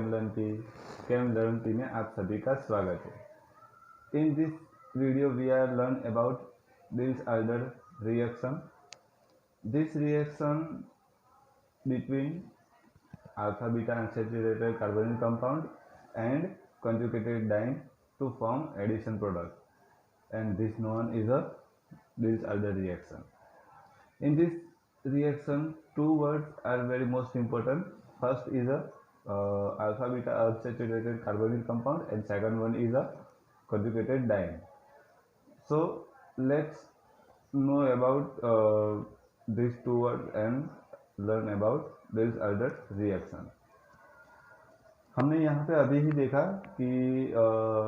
केमलर्न में आप सभी का स्वागत है। In this video we are learn about Diels-Alder reaction. This reaction between alpha beta unsaturated carbonyl compound and conjugated diene to form addition product, and this known is a Diels-Alder reaction. In this reaction, two words are very most important. First is a alpha beta unsaturated carbonyl compound, and second one is a conjugated diene. So let's know about these two words and learn about Diels-Alder reaction. हमने यहाँ पे अभी ही देखा कि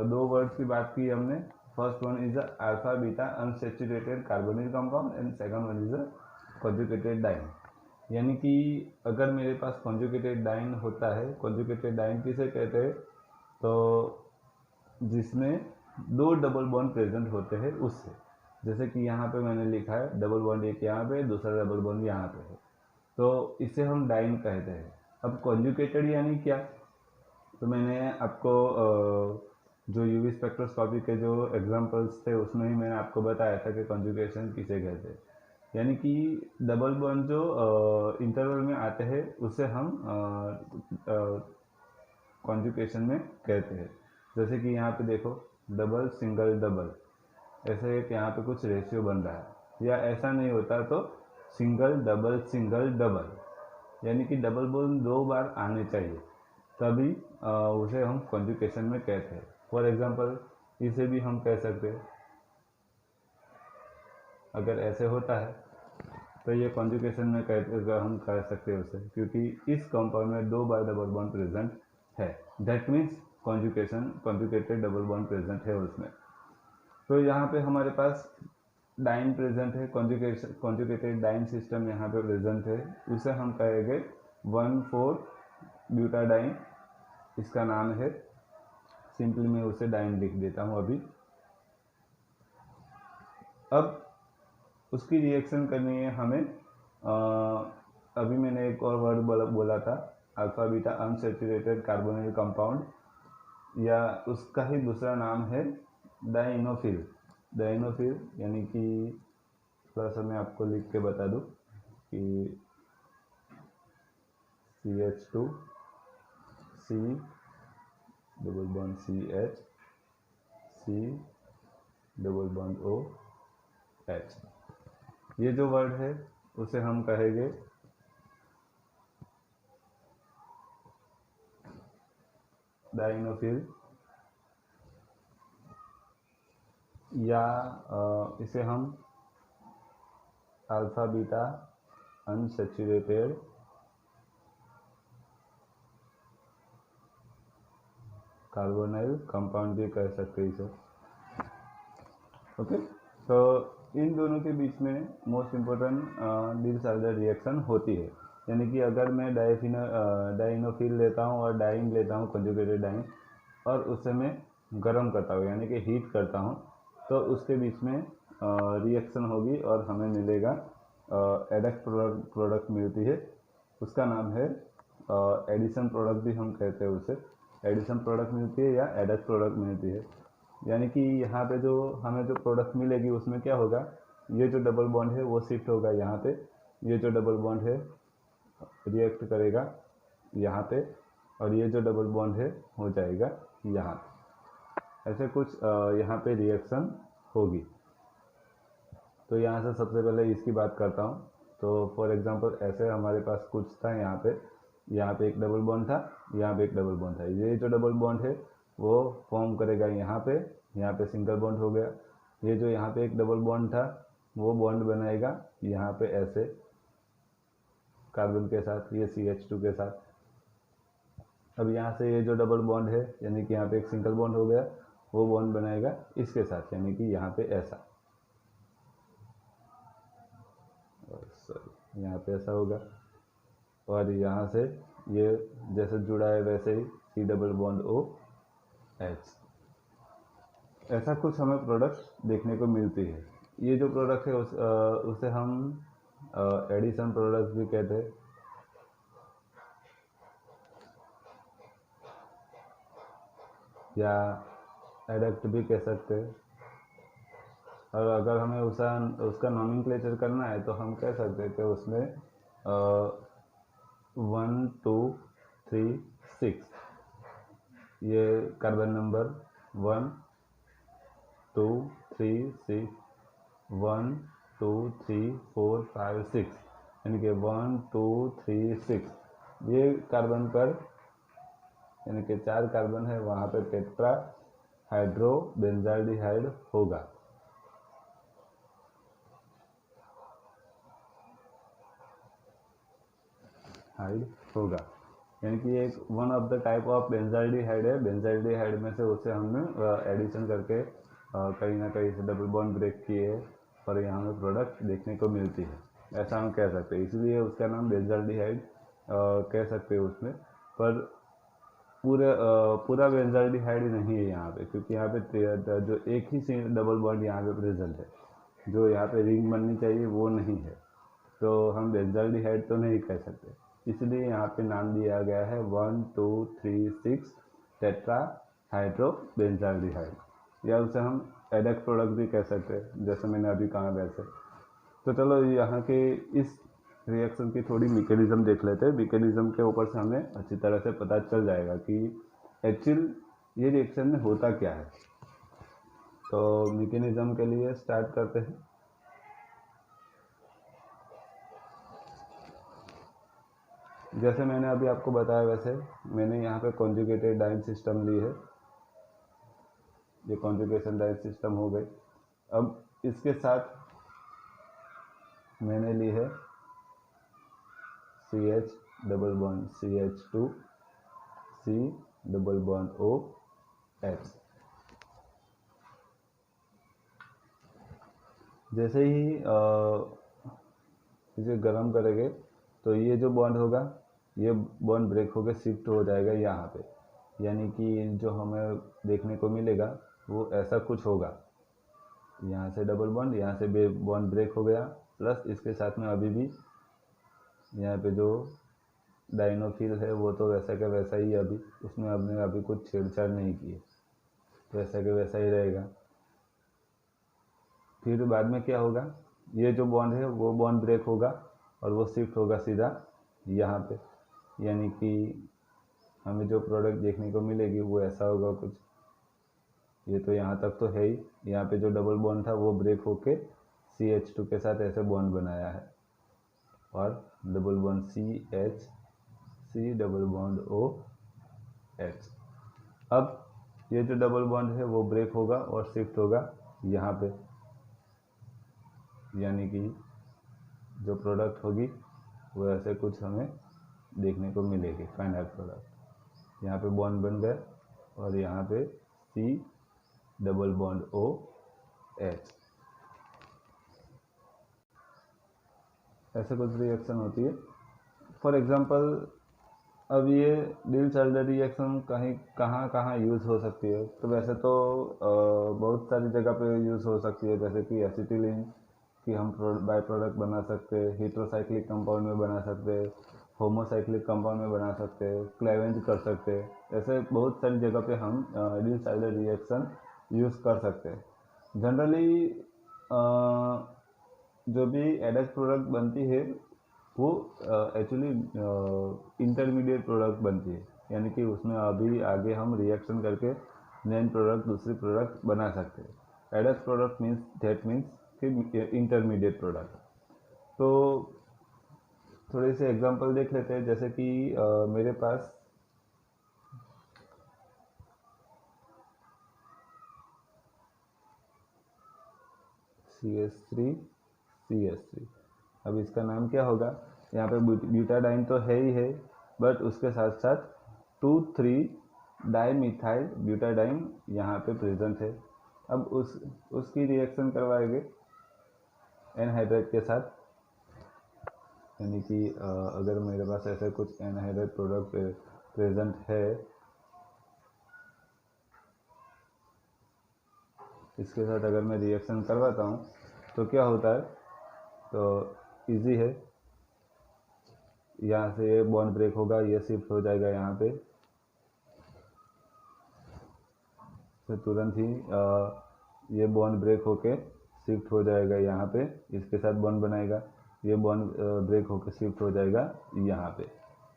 दो words की बात की हमने. First one is alpha beta unsaturated carbonyl compound and second one is a conjugated diene. यानी कि अगर मेरे पास कॉन्जुगेटेड डाइन होता है, कॉन्जुगेटेड डाइन किसे कहते हैं, तो जिसमें दो डबल बॉन्ड प्रेजेंट होते हैं उससे. जैसे कि यहाँ पे मैंने लिखा है डबल बॉन्ड एक यहाँ पे, दूसरा डबल बॉन्ड यहाँ पे है, तो इसे हम डाइन कहते हैं. अब कॉन्जुगेटेड यानी क्या, तो मैंने आपको जो यूवी स्पेक्ट्रोस्कोपी के जो एग्जांपल्स थे उसमें ही मैंने आपको बताया था कि कॉन्जुगेशन किसे कहते हैं. यानी कि डबल बॉन्ड जो इंटरवल में आते हैं उसे हम कॉन्जुगेशन में कहते हैं. जैसे कि यहाँ पे देखो डबल सिंगल डबल, ऐसे एक यहाँ पे कुछ रेशियो बन रहा है, या ऐसा नहीं होता तो सिंगल डबल, यानी कि डबल बॉन्ड दो बार आने चाहिए तभी उसे हम कॉन्जुगेशन में कहते हैं. फॉर एग्जांपल इसे भी हम कह सकते हैं. अगर ऐसे होता है तो ये कॉन्जुगेशन में हम कह सकते हैं उसे, क्योंकि इस कंपाउंड में दो बार डबल बॉन्ड प्रेजेंट है. That means conjugated double bond present है उसमें. तो यहाँ पे हमारे पास डाइन प्रेजेंट है, कॉन्जुगेटेड डाइन सिस्टम यहाँ पे प्रेजेंट है. उसे हम कहेंगे 1,4-ब्यूटाडाइन, इसका नाम है. सिंपली मैं उसे डाइन लिख देता हूँ अभी. अब उसकी रिएक्शन करनी है हमें. अभी मैंने एक और वर्ड बोला था alpha beta unsaturated carbonyl compound, या उसका ही दूसरा नाम है डाइनोफिल. यानी कि थोड़ा सा मैं आपको लिख के बता दूं कि CH2 C double bond CH C double bond OH. ये जो वर्ड है उसे हम कहेंगे डाइनोफिल, या इसे हम alpha beta unsaturated carbonyl compound भी कह सकते हैं इसे. ओके, तो इन दोनों के बीच में मोस्ट इम्पोर्टेंट Diels-Alder रिएक्शन होती है. यानी कि अगर मैं डाइनोफिल लेता हूँ और डाइन लेता हूँ, कॉन्जुगेटेड डाइन, और उसे मैं गर्म करता हूँ यानी कि हीट करता हूँ, तो उसके बीच में रिएक्शन होगी और हमें मिलेगा एडक्ट प्रोडक्ट मिलती है. उसका नाम है एडिशन प्रोडक्ट भी हम कहते हैं उसे. एडिशन प्रोडक्ट मिलती है या एडक्ट प्रोडक्ट मिलती है. यानी कि यहाँ पे जो हमें जो प्रोडक्ट मिलेगी उसमें क्या होगा, ये जो डबल बॉन्ड है वो शिफ्ट होगा यहाँ पे, ये जो डबल बॉन्ड है रिएक्ट करेगा यहाँ पे, और ये जो डबल बॉन्ड है हो जाएगा यहाँ. ऐसे कुछ यहाँ पे रिएक्शन होगी. तो यहाँ से सबसे पहले इसकी बात करता हूँ. तो फॉर एग्जांपल ऐसे हमारे पास कुछ था, यहाँ पे एक डबल बॉन्ड था, यहाँ पे एक डबल बॉन्ड था. ये जो डबल बॉन्ड है वो फॉर्म करेगा यहाँ पे सिंगल बॉन्ड हो गया. ये जो यहाँ पे एक डबल बॉन्ड था वो बॉन्ड बनाएगा यहाँ पे ऐसे कार्बन के साथ, ये CH2 के साथ. अब यहाँ से ये जो डबल बॉन्ड है यानी कि यहाँ पे एक सिंगल बॉन्ड हो गया, वो बॉन्ड बनाएगा इसके साथ, यानी कि यहाँ पे ऐसा, यहाँ पे ऐसा होगा. और यहाँ से ये जैसे जुड़ा है वैसे ही C डबल बॉन्ड OH. ऐसा कुछ हमें प्रोडक्ट देखने को मिलती है. ये जो प्रोडक्ट है उसे हम एडिशन प्रोडक्ट भी कहते हैं. या एडक्ट भी कह सकते हैं। और अगर हमें उसका नॉमेनक्लेचर करना है तो हम कह सकते हैं कि उसमें 1 2 3 6 ये कार्बन नंबर 1 2 3 6 1 2 3 4 5 6 यानी कि 1 2 3 6 ये कार्बन पर यानी कि 4 कार्बन है वहाँ पे टेट्रा हाइड्रो बेंजाल्डिहाइड होगा। हाइड होगा यानी कि एक one of the type of benzaldehyde है। बेंजाल्डिहाइड में से उसे हमने एडिशन करके कहीं ना कहीं से डबल बॉन्ड ब्रेक किए और यहाँ में प्रोडक्ट देखने को मिलती है, ऐसा हम कह सकते हैं। इसलिए उसका नाम बेंजाल्डिहाइड कह सकते हैं उसमें। पर पूरा बेंजाल्डिहाइड नहीं है यहाँ पे, क्योंकि यहाँ पे जो एक ही डबल बॉन्ड यहाँ पे प्रेजेंट है, जो यहाँ पे रिंग बननी चाहिए वो नहीं है, तो हम बेंजाल्डिहाइड तो नहीं कह सकते। इसलिए यहाँ पे नाम दिया गया है 1 2 3 6 टेट्रा हाइड्रो बेंजाल्डिहाइड, या उसे हम एडक्ट प्रोडक्ट भी कह सकते हैं, जैसे मैंने अभी कहा वैसे। तो चलो यहाँ के इस रिएक्शन की थोड़ी मैकेनिज्म देख लेते हैं। मैकेनिज्म के ऊपर से हमें अच्छी तरह से पता चल जाएगा कि एक्चुअल ये रिएक्शन में होता क्या है। तो मैकेनिज्म के लिए स्टार्ट करते हैं। जैसे मैंने अभी आपको बताया वैसे मैंने यहाँ पे कॉन्जुगेटेड डाइन सिस्टम ली है। ये कॉन्जुगेशन डाइन सिस्टम हो गई। अब इसके साथ मैंने ली है CH double bond CH2 C double bond OH। जैसे ही इसे गर्म करेंगे तो ये जो बॉन्ड होगा ये बॉन्ड ब्रेक होकर शिफ्ट हो जाएगा यहाँ पे, यानी कि जो हमें देखने को मिलेगा वो ऐसा कुछ होगा। यहाँ से डबल बॉन्ड, यहाँ से बॉन्ड ब्रेक हो गया, प्लस इसके साथ में अभी भी यहाँ पे जो डाइनोफिल है वो तो वैसा का वैसा ही, अभी उसमें हमने अभी कुछ छेड़छाड़ नहीं की है, वैसा के वैसा ही रहेगा। फिर बाद में क्या होगा, ये जो बॉन्ड है वो बॉन्ड ब्रेक होगा और वो शिफ्ट होगा सीधा यहाँ पे, यानी कि हमें जो प्रोडक्ट देखने को मिलेगी वो ऐसा होगा कुछ। ये तो यहाँ तक तो है ही, यहाँ पे जो डबल बॉन्ड था वो ब्रेक होके CH2 के साथ ऐसे बॉन्ड बनाया है और double bond CH C double bond OH। अब ये जो डबल बॉन्ड है वो ब्रेक होगा और शिफ्ट होगा यहाँ पे, यानी कि जो प्रोडक्ट होगी वो ऐसे कुछ हमें देखने को मिलेगी फाइनल प्रोडक्ट। यहाँ पे बॉन्ड बन गए और यहाँ पे C डबल बॉन्ड OH, ऐसे कुछ रिएक्शन होती है। फॉर एग्जांपल अब ये डिल्स-एल्डर रिएक्शन कहाँ कहाँ यूज़ हो सकती है, तो वैसे तो बहुत सारी जगह पे यूज़ हो सकती है, जैसे कि एसिटिलीन कि हम बाई प्रोडक्ट बना सकते हैं, हेट्रोसाइक्लिक कंपाउंड में बना सकते हैं, होमोसाइक्लिक कंपाउंड में बना सकते हैं, क्लेवेंज कर सकते हैं। ऐसे बहुत सारी जगह पे हम डिल्स-एल्डर रिएक्शन यूज़ कर सकते हैं। जनरली जो भी एडक्ट प्रोडक्ट बनती है वो एक्चुअली इंटरमीडिएट प्रोडक्ट बनती है, यानी कि उसमें अभी आगे हम रिएक्शन करके मेन प्रोडक्ट दूसरी प्रोडक्ट बना सकते हैं। एडक्ट प्रोडक्ट मीन्स कि इंटरमीडिएट प्रोडक्ट। तो थोड़े से एग्जांपल देख लेते हैं, जैसे कि मेरे पास CH3CH3, अब इसका नाम क्या होगा, यहाँ पे ब्यूटाडाइन तो है ही है, बट उसके साथ साथ 2,3 डाइमिथाइल ब्यूटाडाइन यहाँ पे प्रेजेंट है। अब उसकी रिएक्शन करवाएंगे एनहाइड्राइड के साथ, यानी कि अगर मेरे पास ऐसे कुछ एनहाइड्राइड प्रोडक्ट प्रेजेंट है, इसके साथ अगर मैं रिएक्शन करवाता हूँ तो क्या होता है, तो इजी है। यहाँ से बॉन्ड ब्रेक होगा, ये शिफ्ट हो जाएगा यहाँ पे, से तुरंत ही ये बॉन्ड ब्रेक होके शिफ्ट हो जाएगा यहाँ पे, इसके साथ बॉन्ड बनाएगा, ये बॉन्ड ब्रेक होके शिफ्ट हो जाएगा यहाँ पे।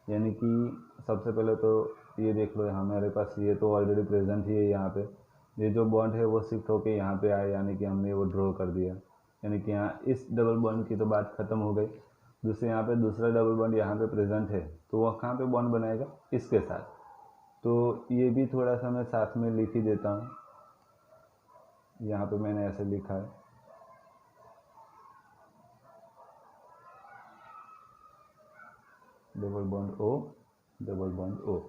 यानी कि सबसे पहले तो ये देख लो, हमारे पास ये तो ऑलरेडी प्रेजेंट ही है यहाँ पे, ये जो बॉन्ड है वो शिफ्ट होके यहाँ पे आया, यानी कि हमने वो ड्रॉ कर दिया, यानी कि यहाँ इस डबल बॉन्ड की तो बात खत्म हो गई। दूसरे यहाँ पे दूसरा डबल बॉन्ड यहाँ पे प्रेजेंट है, तो वह कहाँ पे बॉन्ड बनाएगा, इसके साथ। तो ये भी थोड़ा सा मैं साथ में लिख ही देता हूँ, यहाँ पे मैंने ऐसे लिखा है, double bond O, double bond O,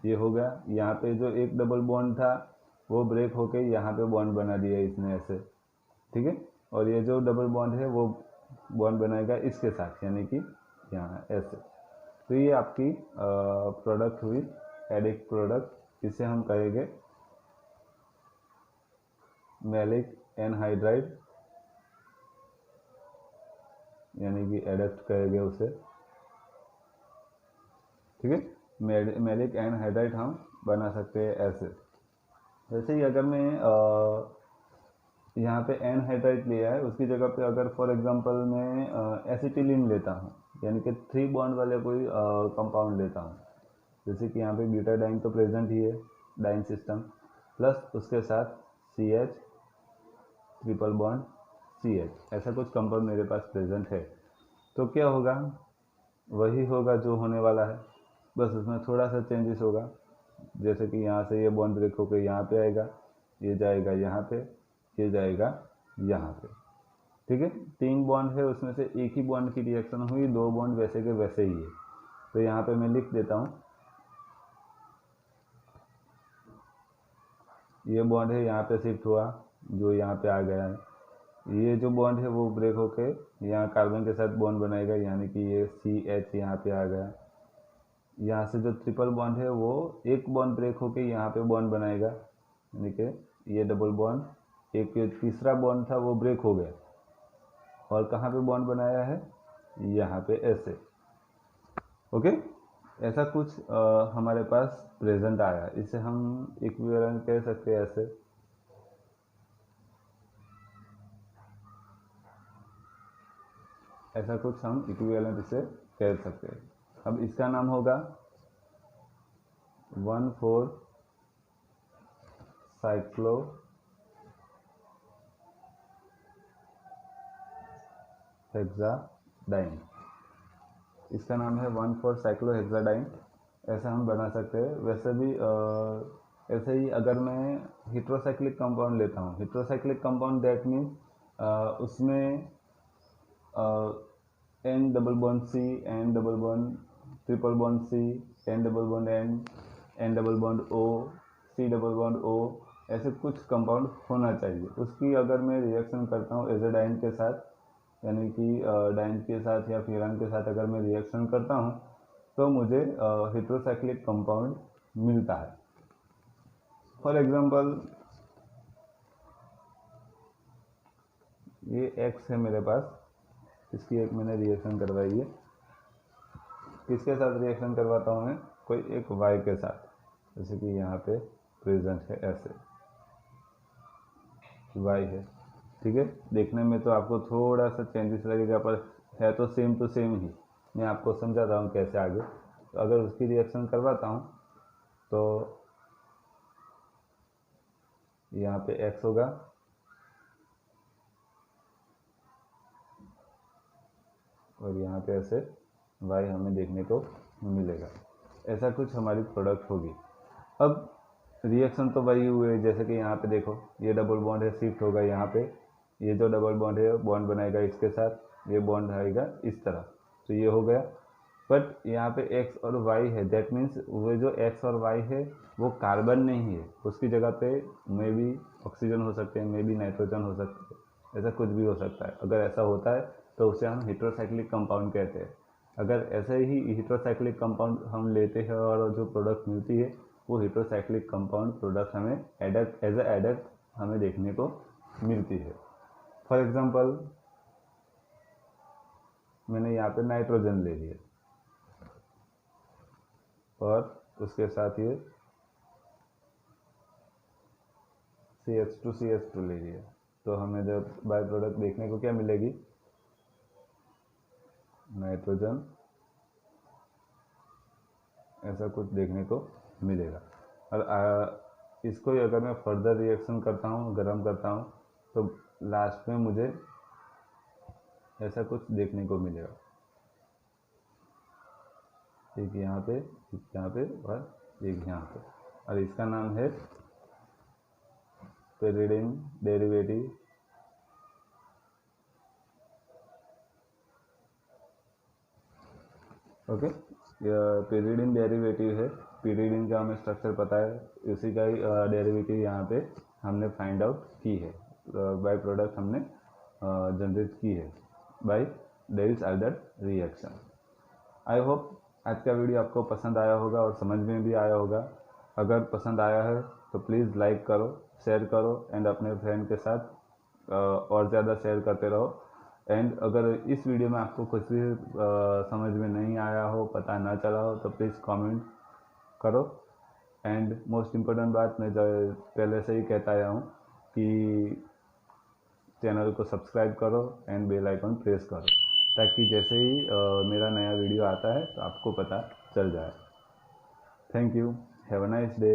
ये हो गया। यहाँ पे जो एक डबल बॉन्ड था वो ब्रेक होके यहाँ पे बॉन्ड बना दिया इसने ऐसे, ठीक है। और ये जो डबल बॉन्ड है वो बॉन्ड बनाएगा इसके साथ, यानी कि यहाँ ऐसे। तो ये आपकी प्रोडक्ट हुई एडिक प्रोडक्ट, इसे हम कहेंगे मैलिक एनहाइड्राइड, यानी कि एडेक्ट कहेंगे उसे, ठीक है। मैलिक एनहाइड्राइड हम बना सकते हैं ऐसे। जैसे ही अगर मैं यहाँ पे एनहाइड्राइड लिया है, उसकी जगह पे अगर फॉर एग्जांपल मैं एसिटिलीन लेता हूँ, यानी कि 3 बॉन्ड वाले कोई कंपाउंड लेता हूँ, जैसे कि यहाँ पे ब्यूटाडाइन तो प्रेजेंट ही है, डाइन सिस्टम, प्लस उसके साथ CH ट्रिपल बॉन्ड CH, ऐसा कुछ कंपाउंड मेरे पास प्रेजेंट है, तो क्या होगा, वही होगा जो होने वाला है, बस उसमें थोड़ा सा चेंजेस होगा। जैसे कि यहाँ से ये बॉन्ड ब्रेक होकर यहाँ पे आएगा, ये जाएगा यहाँ पे, ये जाएगा यहाँ पे, ठीक है। 3 बॉन्ड है, उसमें से एक ही बॉन्ड की रिएक्शन हुई, 2 बॉन्ड वैसे के वैसे ही है। तो यहाँ पे मैं लिख देता हूँ, ये बॉन्ड है यहाँ पे शिफ्ट हुआ, जो यहाँ पे आ गया है, ये जो बॉन्ड है वो ब्रेक होके यहाँ कार्बन के साथ बॉन्ड बनाएगा, यानी कि ये CH यहाँ पे आ गया। यहाँ से जो ट्रिपल बॉन्ड है वो एक बॉन्ड ब्रेक होके यहाँ पे बॉन्ड बनाएगा, यानी कि ये डबल बॉन्ड, एक तीसरा बॉन्ड था वो ब्रेक हो गया, और कहाँ पे बॉन्ड बनाया है, यहाँ पे ऐसे, ओके। ऐसा कुछ हमारे पास प्रेजेंट आया, इसे हम इक्विवेलेंट कह सकते हैं ऐसे। ऐसा कुछ हम इक्विवेलेंट इसे कह सकते हैं। अब इसका नाम होगा 1,4-साइक्लोहेक्साडाइन, इसका नाम है 1,4-साइक्लोहेक्साडाइन, ऐसा हम बना सकते हैं। वैसे भी ऐसे ही अगर मैं हेट्रोसाइक्लिक कंपाउंड लेता हूँ, हेट्रोसाइक्लिक कंपाउंड दैट मीन्स उसमें N double bond C, N double bond triple bond C, N double bond N, N double bond O, C double bond O, ऐसे कुछ कंपाउंड होना चाहिए। उसकी अगर मैं रिएक्शन करता हूँ एजाडाइन के साथ, यानी कि डाइन के साथ या फ्यूरान के साथ अगर मैं रिएक्शन करता हूँ, तो मुझे हेट्रोसाइक्लिक कंपाउंड मिलता है। फॉर एग्जांपल ये X है मेरे पास, इसकी एक मैंने रिएक्शन करवाई है, किसके साथ रिएक्शन करवाता हूँ मैं, कोई एक Y के साथ, जैसे कि यहाँ पे प्रेजेंट है ऐसे Y है, ठीक है। देखने में तो आपको थोड़ा सा चेंजेस लगेगा, पर है तो सेम टू सेम ही। मैं आपको समझाता हूँ कैसे आगे। तो अगर उसकी रिएक्शन करवाता हूँ तो यहाँ पे X होगा, और यहाँ पे ऐसे Y हमें देखने को मिलेगा। ऐसा कुछ हमारी प्रोडक्ट होगी। अब रिएक्शन तो वही हुए, जैसे कि यहाँ पे देखो, ये डबल बॉन्ड है, शिफ्ट होगा यहाँ पे, ये जो डबल बॉन्ड है बॉन्ड बनाएगा इसके साथ, ये बॉन्ड आएगा इस तरह, तो ये हो गया। बट यहाँ पे X और Y है, दैट मीन्स वो जो X और Y है वो कार्बन नहीं है, उसकी जगह पे मे भी ऑक्सीजन हो सकते हैं, मे भी नाइट्रोजन हो सकते हैं, ऐसा कुछ भी हो सकता है। अगर ऐसा होता है तो उसे हम हेट्रोसाइक्लिक कंपाउंड कहते हैं। अगर ऐसे ही हेट्रोसाइक्लिक कंपाउंड हम लेते हैं और जो प्रोडक्ट मिलती है वो हेट्रोसाइक्लिक कंपाउंड प्रोडक्ट हमें एडक्ट एज ए एडक्ट हमें देखने को मिलती है। फॉर एग्जांपल मैंने यहाँ पे नाइट्रोजन ले लिया और उसके साथ ये CH2 ले लिया तो हमें जब बाय प्रोडक्ट देखने को क्या मिलेगी, नाइट्रोजन, ऐसा कुछ देखने को मिलेगा। और इसको ही अगर मैं फर्दर रिएक्शन करता हूँ, गर्म करता हूँ, तो लास्ट में मुझे ऐसा कुछ देखने को मिलेगा, एक यहाँ पे, एक यहाँ पे और एक यहाँ पे, और इसका नाम है pyridine derivative. Okay, pyridine derivative है। पेरिडिन का हमें स्ट्रक्चर पता है, उसी का ही डेरिवेटिव यहाँ पे हमने फाइंड आउट की है, बाय प्रोडक्ट हमने जनरेट की है बाय डेल्स-आल्डर रिएक्शन। आई होप आज का वीडियो आपको पसंद आया होगा और समझ में भी आया होगा। अगर पसंद आया है तो प्लीज़ लाइक करो, शेयर करो एंड अपने फ्रेंड के साथ और ज़्यादा शेयर करते रहो। एंड अगर इस वीडियो में आपको कुछ भी समझ में नहीं आया हो, पता ना चला हो, तो प्लीज़ कमेंट करो। एंड मोस्ट इम्पोर्टेंट बात मैं पहले से ही कहता आया हूँ कि चैनल को सब्सक्राइब करो एंड बेल आइकन प्रेस करो, ताकि जैसे ही मेरा नया वीडियो आता है तो आपको पता चल जाए। Thank you, have a nice day.